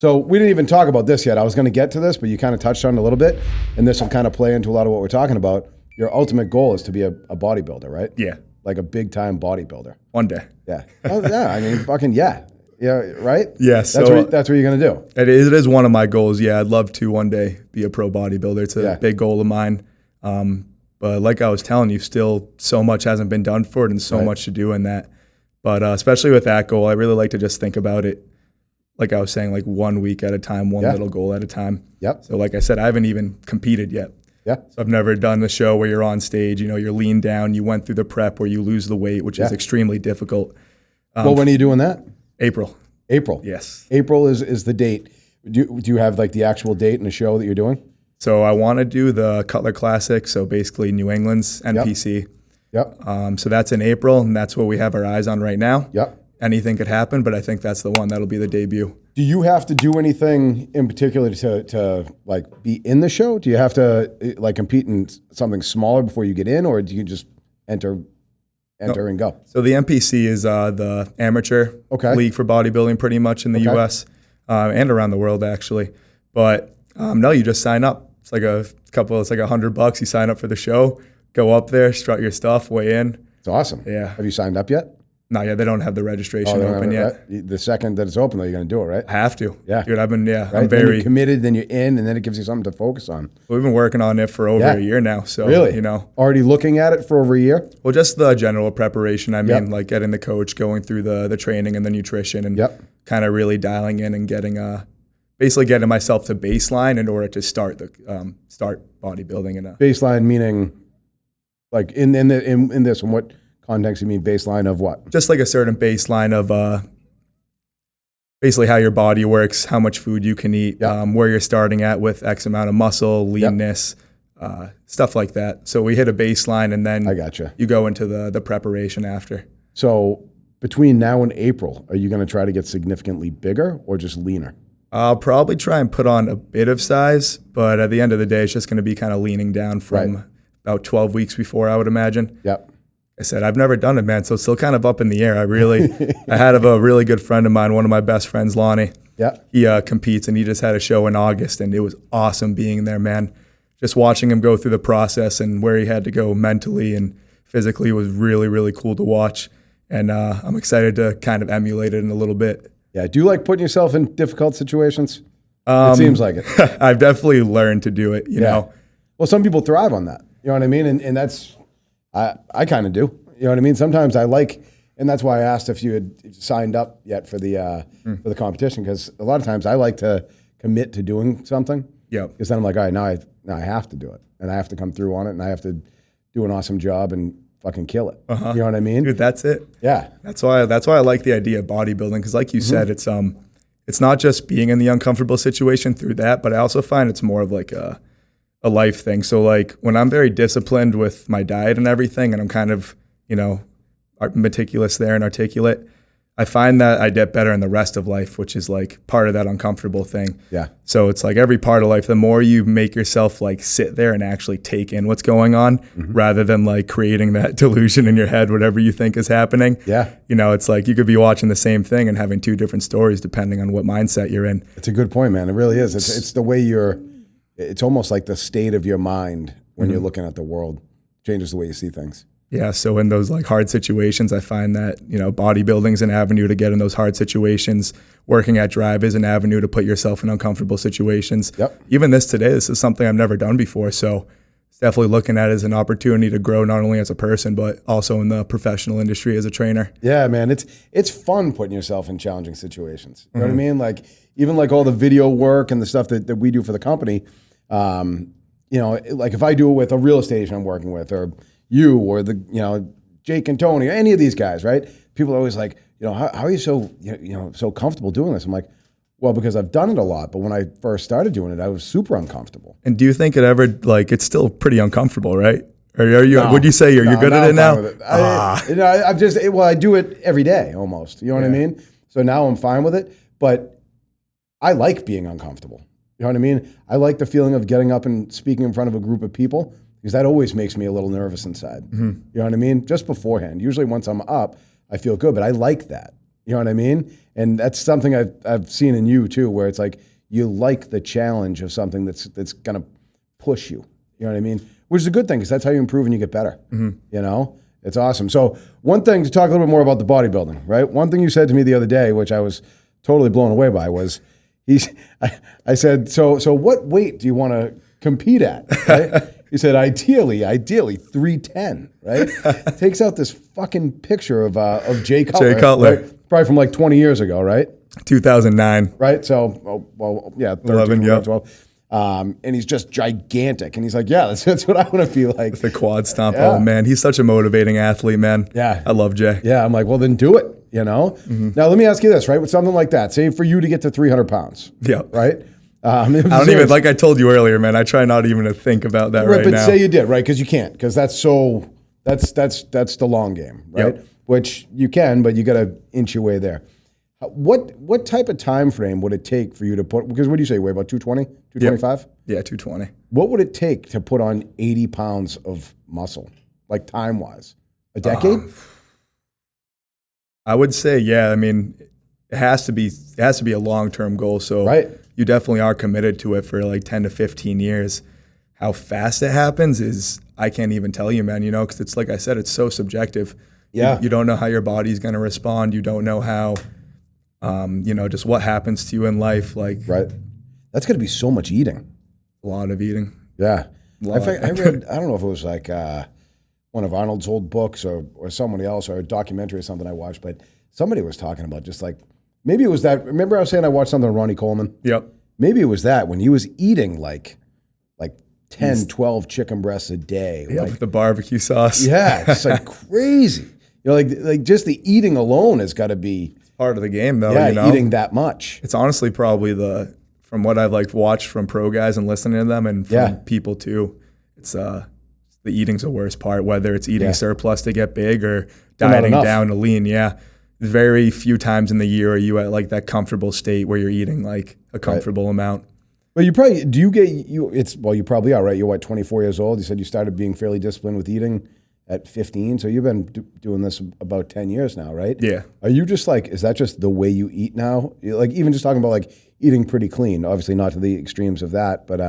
So we didn't even talk about this yet. I was going to get to this, but you kind of touched on it a little bit, and this will kind of play into a lot of what we're talking about. Your ultimate goal is to be a bodybuilder, right? Yeah. Like a big-time bodybuilder. One day. Yeah. Oh, yeah. I mean, fucking yeah. Yeah, right? Yeah. That's what you're going to do. It is one of my goals. Yeah, I'd love to one day be a pro bodybuilder. It's a big goal of mine. But like I was telling you, still so much hasn't been done for it and so much to do in that. But especially with that goal, I really like to just think about it, like I was saying, like 1 week at a time, one little goal at a time. Yep. So like I said, I haven't even competed yet. Yeah. So I've never done the show where you're on stage, you're lean down, you went through the prep where you lose the weight, which is extremely difficult. Well, when are you doing that? April. Yes. April is the date. Do you have like the actual date and the show that you're doing? So I want to do the Cutler Classic, so basically New England's NPC. Yep. So that's in April, and that's what we have our eyes on right now. Yep. Anything could happen, but I think that's the one. That'll be the debut. Do you have to do anything in particular to like be in the show? Do you have to like compete in something smaller before you get in, or do you just enter and go? So the NPC is the amateur league for bodybuilding pretty much in the U.S. And around the world, actually. But no, you just sign up. It's like $100. You sign up for the show, go up there, strut your stuff, weigh in. It's awesome. Yeah. Have you signed up yet? Not yet. They don't have the registration open yet. Right? The second that it's open, though, you're going to do it, right? I have to. Yeah. Dude, I'm then you're committed, then you're in, and then it gives you something to focus on. We've been working on it for over a year now. So, really? Already looking at it for over a year? Well, just the general preparation. I mean, like getting the coach, going through the training and the nutrition, and kind of really dialing in and getting basically getting myself to baseline in order to start bodybuilding. Baseline meaning, like in this, in what context you mean baseline of what? Just like a certain baseline of basically how your body works, how much food you can eat, where you're starting at with X amount of muscle, leanness, stuff like that. So we hit a baseline, and then you go into the preparation after. So between now and April, are you going to try to get significantly bigger or just leaner? I'll probably try and put on a bit of size, but at the end of the day, it's just going to be kind of leaning down from about 12 weeks before, I would imagine. Yep. I said, I've never done it, man, so it's still kind of up in the air. I had a really good friend of mine, one of my best friends, Lonnie. Yeah. He competes, and he just had a show in August, and it was awesome being there, man. Just watching him go through the process and where he had to go mentally and physically was really, really cool to watch. And I'm excited to kind of emulate it in a little bit. Yeah. Do you like putting yourself in difficult situations? It seems like it. I've definitely learned to do it, you know. Well, some people thrive on that. You know what I mean? And that's, I kind of do. You know what I mean? Sometimes I like, and that's why I asked if you had signed up yet for the competition, because a lot of times I like to commit to doing something. Yeah. Because then I'm like, all right, now I have to do it, and I have to come through on it, and I have to do an awesome job and fucking kill it. You know what I mean? Dude, that's it. Yeah. That's why I like the idea of bodybuilding, because like you said, it's not just being in the uncomfortable situation through that, but I also find it's more of like a life thing. So like when I'm very disciplined with my diet and everything, and I'm kind of, meticulous there and articulate, I find that I get better in the rest of life, which is like part of that uncomfortable thing. Yeah. So it's like every part of life, the more you make yourself like sit there and actually take in what's going on, rather than like creating that delusion in your head, whatever you think is happening. Yeah. It's like you could be watching the same thing and having two different stories depending on what mindset you're in. It's a good point, man. It really is. It's the way it's almost like the state of your mind when you're looking at the world changes the way you see things. Yeah, so in those like hard situations, I find that, bodybuilding's an avenue to get in those hard situations. Working at Drive is an avenue to put yourself in uncomfortable situations. Yep. Even this is something I've never done before. So it's definitely looking at it as an opportunity to grow not only as a person, but also in the professional industry as a trainer. Yeah, man, it's fun putting yourself in challenging situations. You know what I mean? Like even like all the video work and the stuff that we do for the company, like if I do it with a real estate agent I'm working with, or you, or Jake and Tony, or any of these guys, right? People are always like, how are you so comfortable doing this? I'm like, well, because I've done it a lot, but when I first started doing it, I was super uncomfortable. And do you think it ever, it's still pretty uncomfortable, right? Or are you? Would you say you're good at it now? I do it every day almost. You know what I mean? So now I'm fine with it, but I like being uncomfortable. You know what I mean? I like the feeling of getting up and speaking in front of a group of people, because that always makes me a little nervous inside. You know what I mean? Just beforehand. Usually once I'm up, I feel good, but I like that. You know what I mean? And that's something I've seen in you too, where it's like you like the challenge of something that's gonna push you. You know what I mean? Which is a good thing because that's how you improve and you get better. You know, it's awesome. So one thing to talk a little bit more about the bodybuilding, right? One thing you said to me the other day, which I was totally blown away by, was I said, so what weight do you want to compete at? Right? He said, ideally 310, right? Takes out this fucking picture of Jay Cutler. Jay Cutler. Right? Probably from like 20 years ago, right? 2009. Right? So, well, yeah, 13, 11, yeah. 12. And he's just gigantic. And he's like, yeah, that's what I want to be like. The quad stomp. Yeah. Oh, man. He's such a motivating athlete, man. Yeah. I love Jay. Yeah, I'm like, well, then do it, you know? Now, let me ask you this, right? With something like that, say for you to get to 300 pounds, Yeah. right? I don't even, like I told you earlier, man, I try not even to think about that right but now. say you did, right? Because you can't, because that's the long game, right? Yep. Which you can, but you got to inch your way there. What type of time frame would it take for you to put, because what do you say, you weigh about 220, 225? Yeah, 220. What would it take to put on 80 pounds of muscle, like time-wise? A decade? I would say, yeah. I mean, it has to be a long-term goal. So Right. you definitely are committed to it for like 10 to 15 years. How fast it happens is, I can't even tell you, man, you know, because it's like I said, it's so subjective. Yeah. You don't know how your body's going to respond. You don't know how, you know, just what happens to you in life. Like, Right. That's going to be so much eating. a lot of eating. Yeah. Lot. In fact, I read, I don't know if it was like one of Arnold's old books or somebody else or a documentary or something I watched, but somebody was talking about just like, maybe it was that, remember I was saying I watched something on Ronnie Coleman? Yep. Maybe it was that when he was eating like 10, 12 chicken breasts a day. Yeah, Like, with the barbecue sauce. yeah, it's like crazy. You know, like just the eating alone has got to be, Part of the game, though, yeah, you know? eating that much. It's honestly probably from what I've like watched from pro guys and listening to them and from Yeah. people too, it's the eating's the worst part, whether it's eating Yeah. surplus to get big or not dieting enough. down to lean. Yeah. Very few times in the year are you at like that comfortable state where you're eating like a comfortable amount. Well, you probably, you probably are, right? You're what, 24 years old? You said you started being fairly disciplined with eating at 15. So you've been doing this about 10 years now, right? Yeah. Are you just like, is that just the way you eat now? Like even just talking about like eating pretty clean, obviously not to the extremes of that, but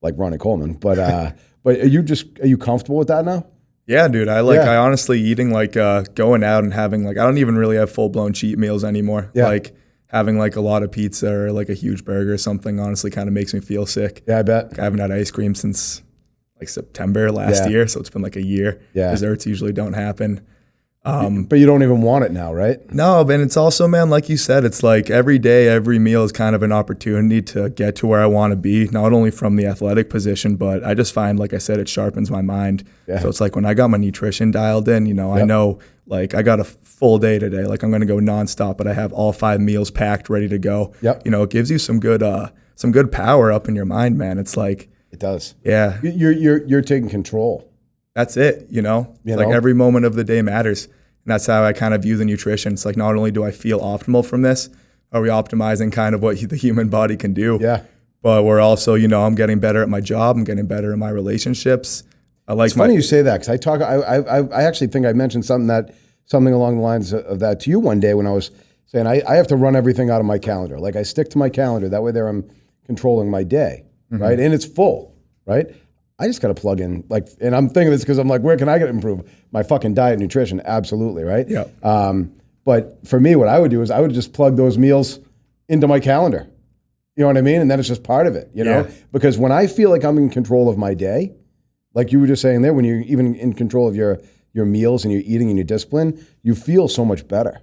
like Ronnie Coleman, but are you comfortable with that now? Yeah, dude. I honestly eating like going out and having like, I don't even really have full blown cheat meals anymore. Yeah. Like having like a lot of pizza or like a huge burger or something honestly kind of makes me feel sick. Yeah, I bet. I haven't had ice cream since like September last year, so it's been like a year. Yeah. Desserts usually don't happen. But you don't even want it now, right? No, but it's also, man, like you said, it's like every day, every meal is kind of an opportunity to get to where I want to be, not only from the athletic position, but I just find, like I said, it sharpens my mind. Yeah. So it's like when I got my nutrition dialed in, you know, I know like I got a full day today, like I'm going to go nonstop, but I have all 5 meals packed, ready to go. Yep. You know, it gives you some good power up in your mind, man. It's like, It does. yeah, You're taking control. that's it, you know? You Like know? every moment of the day matters. And that's how I kind of view the nutrition. It's like not only do I feel optimal from this, are we optimizing kind of what the human body can do? Yeah. But we're also, you know, I'm getting better at my job. I'm getting better at my relationships. I like It's funny you say that because I actually think I mentioned something along the lines of that to you one day when I was saying I have to run everything out of my calendar. Like I stick to my calendar. That way there I'm controlling my day, right? And it's full, right? I just got to plug in, like, and I'm thinking this because I'm like, where can I get improve my fucking diet and nutrition? Absolutely, right? Yeah. But for me, what I would do is I would just plug those meals into my calendar. You know what I mean? And then it's just part of it, you know? Yeah. Because when I feel like I'm in control of my day, like you were just saying there, when you're even in control of your meals and your eating and your discipline, you feel so much better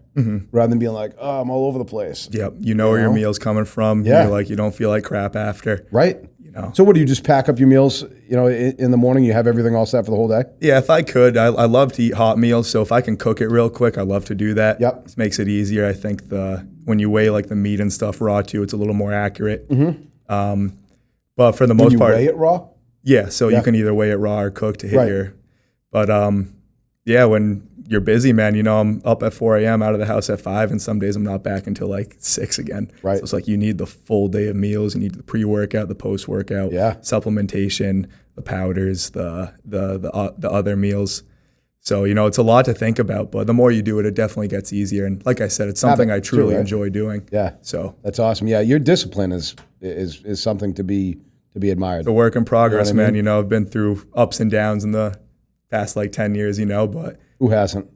rather than being like, oh, I'm all over the place. Yep. You know where your meal's coming from. Yeah. You're like, you don't feel like crap after. Right. You know? So what do you just pack up your meals, you know, in the morning, you have everything all set for the whole day? Yeah, if I could, I love to eat hot meals. So if I can cook it real quick, I love to do that. Yep. It makes it easier. I think when you weigh like the meat and stuff raw too, it's a little more accurate. But for the most you part, weigh it raw? yeah. So you can either weigh it raw or cook to hit Right. but yeah, when you're busy, man, you know, I'm up at 4 a.m. out of the house at 5, and some days I'm not back until like 6 again. Right. So it's like you need the full day of meals. You need the pre-workout, the post-workout, Yeah. supplementation, the powders, the other meals. So, you know, it's a lot to think about, but the more you do it, it definitely gets easier. And like I said, it's something I truly enjoy doing. Yeah. So that's awesome. Yeah. Your discipline is something to be admired. it's a work in progress, You know what I man. mean? You know, I've been through ups and downs in the past like 10 years, you know, but Who hasn't?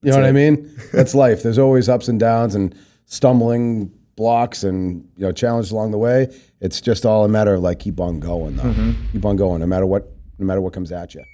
You know what I mean? That's life. There's always ups and downs and stumbling blocks and, you know, challenges along the way. It's just all a matter of like keep on going though. Keep on going no matter what comes at you.